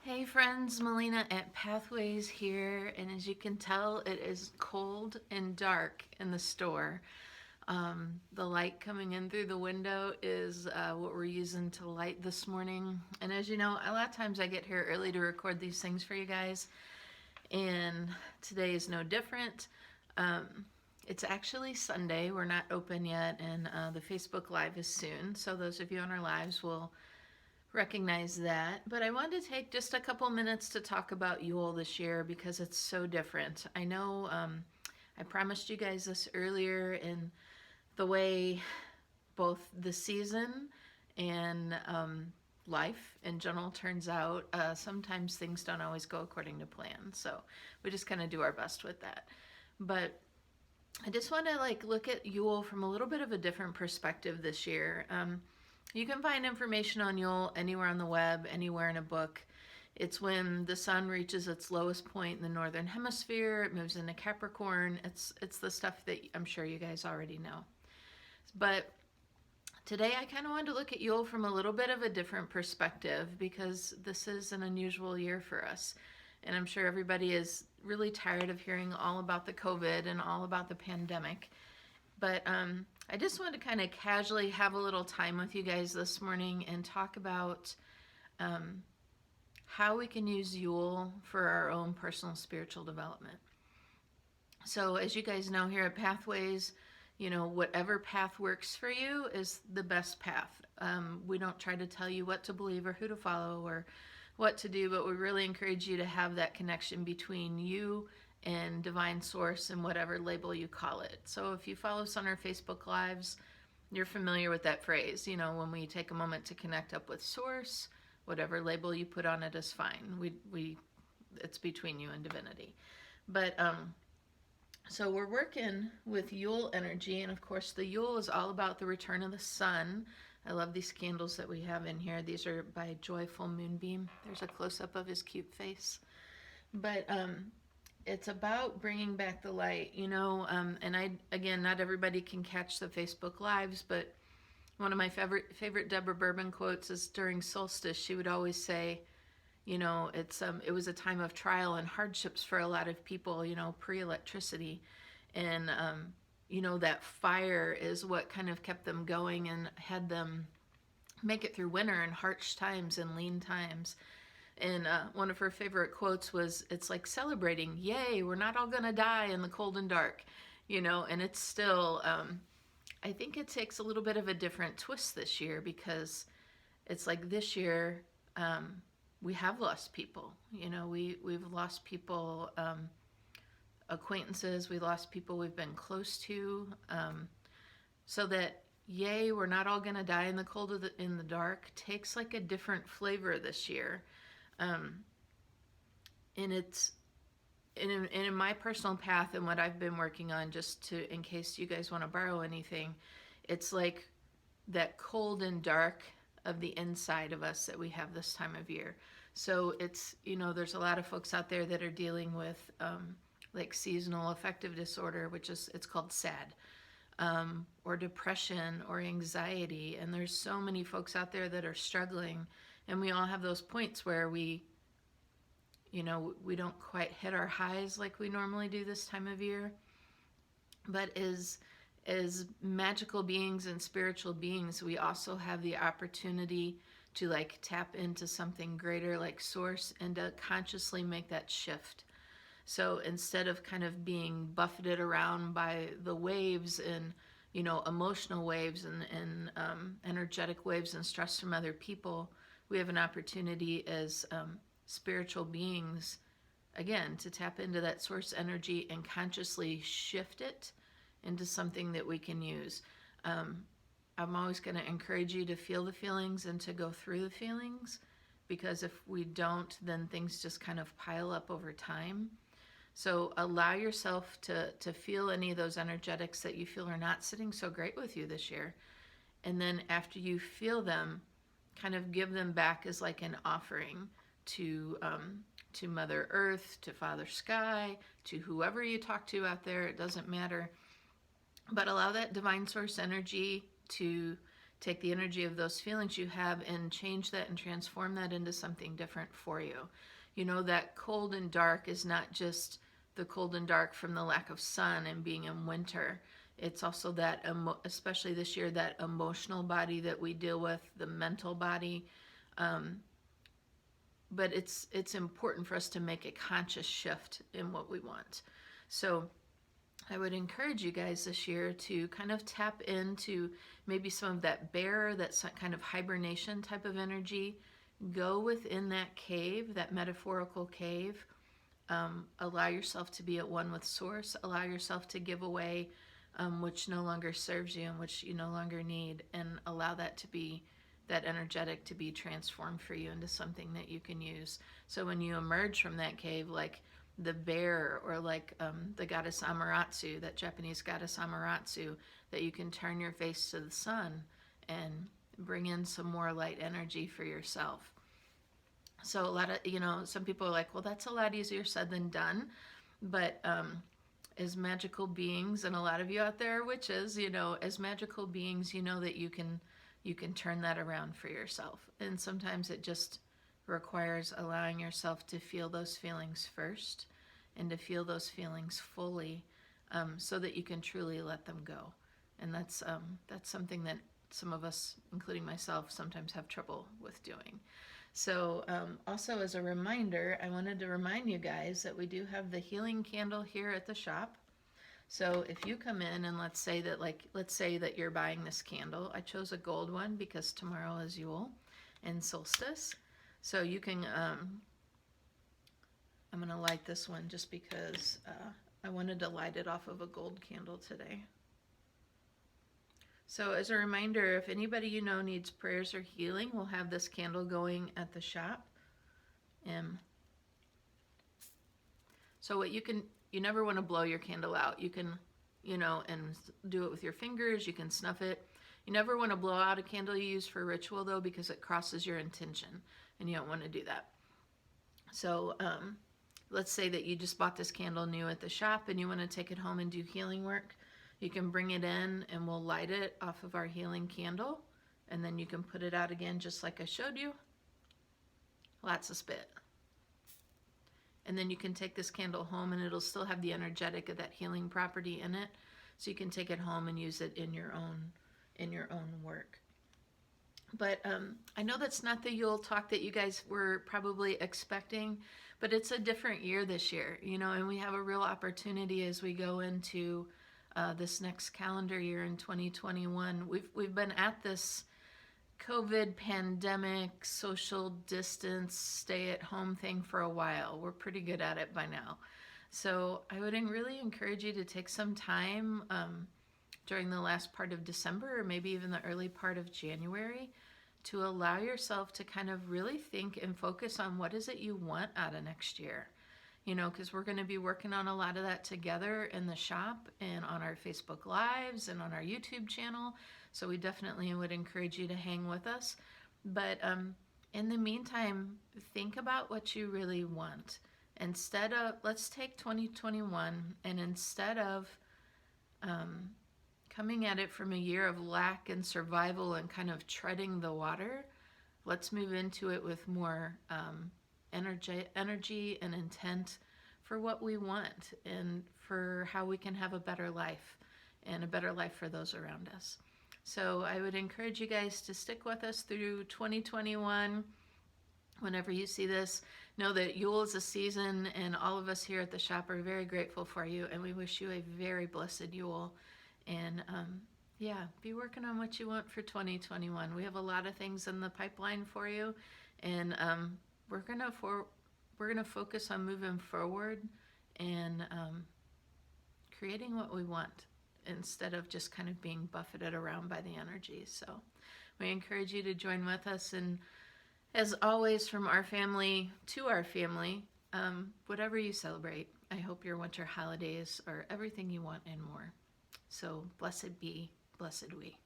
Hey friends, Melina at Pathways here, and as you can tell, it is cold and dark in the store. The light coming in through the window is what we're using to light this morning. And as you know, a lot of times I get here early to record these things for you guys, and today is no different. It's actually Sunday. We're not open yet, and the Facebook Live is soon. So those of you on our lives will recognize that. But I wanted to take just a couple minutes to talk about Yule this year because it's so different. I know I promised you guys this earlier, in the way both the season and life in general turns out, sometimes things don't always go according to plan. So we just kind of do our best with that. But I just want to look at Yule from a little bit of a different perspective this year. You can find information on Yule anywhere on the web, anywhere in a book. It's when the sun reaches its lowest point in the Northern Hemisphere. It moves into Capricorn. It's the stuff that I'm sure you guys already know. But today I kind of wanted to look at Yule from a little bit of a different perspective because this is an unusual year for us. And I'm sure everybody is really tired of hearing all about the COVID and all about the pandemic. But I just wanted to kind of casually have a little time with you guys this morning and talk about how we can use Yule for our own personal spiritual development. So as you guys know, here at Pathways, whatever path works for you is the best path. We don't try to tell you what to believe or who to follow or what to do, but we really encourage you to have that connection between you and divine source and whatever label you call it. So if you follow us on our Facebook Lives, you're familiar with that phrase. When we take a moment to connect up with source, whatever label you put on it is fine. It's between you and divinity. But so we're working with Yule energy, and of course the Yule is all about the return of the sun. I love these candles that we have in here. These are by Joyful Moonbeam. There's a close-up of his cute face. But it's about bringing back the light, and again, not everybody can catch the Facebook Lives, but one of my favorite Deborah Bourbon quotes is during solstice, she would always say, it was a time of trial and hardships for a lot of people, pre-electricity. And, that fire is what kind of kept them going and had them make it through winter and harsh times and lean times. And one of her favorite quotes was, it's like celebrating, yay, we're not all going to die in the cold and dark, and it's still, I think it takes a little bit of a different twist this year because it's like this year, we have lost people, we've lost people, acquaintances, we lost people we've been close to, so that yay, we're not all going to die in the cold or in the dark takes like a different flavor this year. And it's in my personal path and what I've been working on, just in case you guys want to borrow anything, it's like that cold and dark of the inside of us that we have this time of year. So it's, there's a lot of folks out there that are dealing with like seasonal affective disorder, it's called SAD, or depression or anxiety. And there's so many folks out there that are struggling. And we all have those points where we don't quite hit our highs like we normally do this time of year. But as magical beings and spiritual beings, we also have the opportunity to tap into something greater like source and to consciously make that shift. So instead of kind of being buffeted around by the waves and emotional waves and energetic waves and stress from other people, we have an opportunity as spiritual beings, again, to tap into that source energy and consciously shift it into something that we can use. I'm always going to encourage you to feel the feelings and to go through the feelings, because if we don't, then things just kind of pile up over time. So allow yourself to feel any of those energetics that you feel are not sitting so great with you this year. And then after you feel them, kind of give them back as like an offering to Mother Earth, to Father Sky, to whoever you talk to out there. It doesn't matter. But allow that divine source energy to take the energy of those feelings you have and change that and transform that into something different for you. You know, that cold and dark is not just the cold and dark from the lack of sun and being in winter. It's also that, especially this year, that emotional body that we deal with, the mental body. But it's important for us to make a conscious shift in what we want. So I would encourage you guys this year to kind of tap into maybe some of that bear, that kind of hibernation type of energy. Go within that cave, that metaphorical cave. Allow yourself to be at one with Source. Allow yourself to give away which no longer serves you and which you no longer need, and allow that to be, that energetic to be transformed for you into something that you can use. So when you emerge from that cave, like the bear, or like the goddess Amaterasu, that Japanese goddess Amaterasu, that you can turn your face to the sun and bring in some more light energy for yourself. So a lot of, some people are like, well, that's a lot easier said than done. But as magical beings, and a lot of you out there are witches, as magical beings, that you can turn that around for yourself. And sometimes it just requires allowing yourself to feel those feelings first, and to feel those feelings fully, so that you can truly let them go. And that's something that some of us, including myself, sometimes have trouble with doing. So also as a reminder, I wanted to remind you guys that we do have the healing candle here at the shop. So if you come in and let's say that you're buying this candle. I chose a gold one because tomorrow is Yule and solstice. So you can, I'm going to light this one just because I wanted to light it off of a gold candle today. So as a reminder, if anybody needs prayers or healing, we'll have this candle going at the shop. So what you never want to blow your candle out. You can, and do it with your fingers. You can snuff it. You never want to blow out a candle you use for ritual, though, because it crosses your intention, and you don't want to do that. So let's say that you just bought this candle new at the shop and you want to take it home and do healing work. You can bring it in and we'll light it off of our healing candle, and then you can put it out again just like I showed you. Lots of spit. And then you can take this candle home and it'll still have the energetic of that healing property in it. So you can take it home and use it in your own work. But I know that's not the Yule talk that you guys were probably expecting, but it's a different year this year, and we have a real opportunity as we go into this next calendar year in 2021. We've been at this COVID pandemic, social distance, stay at home thing for a while. We're pretty good at it by now. So I would really encourage you to take some time during the last part of December, or maybe even the early part of January, to allow yourself to kind of really think and focus on what is it you want out of next year. Because we're going to be working on a lot of that together in the shop and on our Facebook Lives and on our YouTube channel. So we definitely would encourage you to hang with us. But in the meantime, think about what you really want. Let's take 2021, and instead of coming at it from a year of lack and survival and kind of treading the water, let's move into it with more energy and intent for what we want, and for how we can have a better life, and a better life for those around us. So I would encourage you guys to stick with us through 2021. Whenever you see this, know that Yule is a season, and all of us here at the shop are very grateful for you, and we wish you a very blessed Yule. And be working on what you want for 2021. We have a lot of things in the pipeline for you, and we're gonna focus on moving forward and creating what we want, instead of just kind of being buffeted around by the energy. So we encourage you to join with us, and as always, from our family to our family, whatever you celebrate, I hope your winter holidays are everything you want and more. So blessed be, blessed we.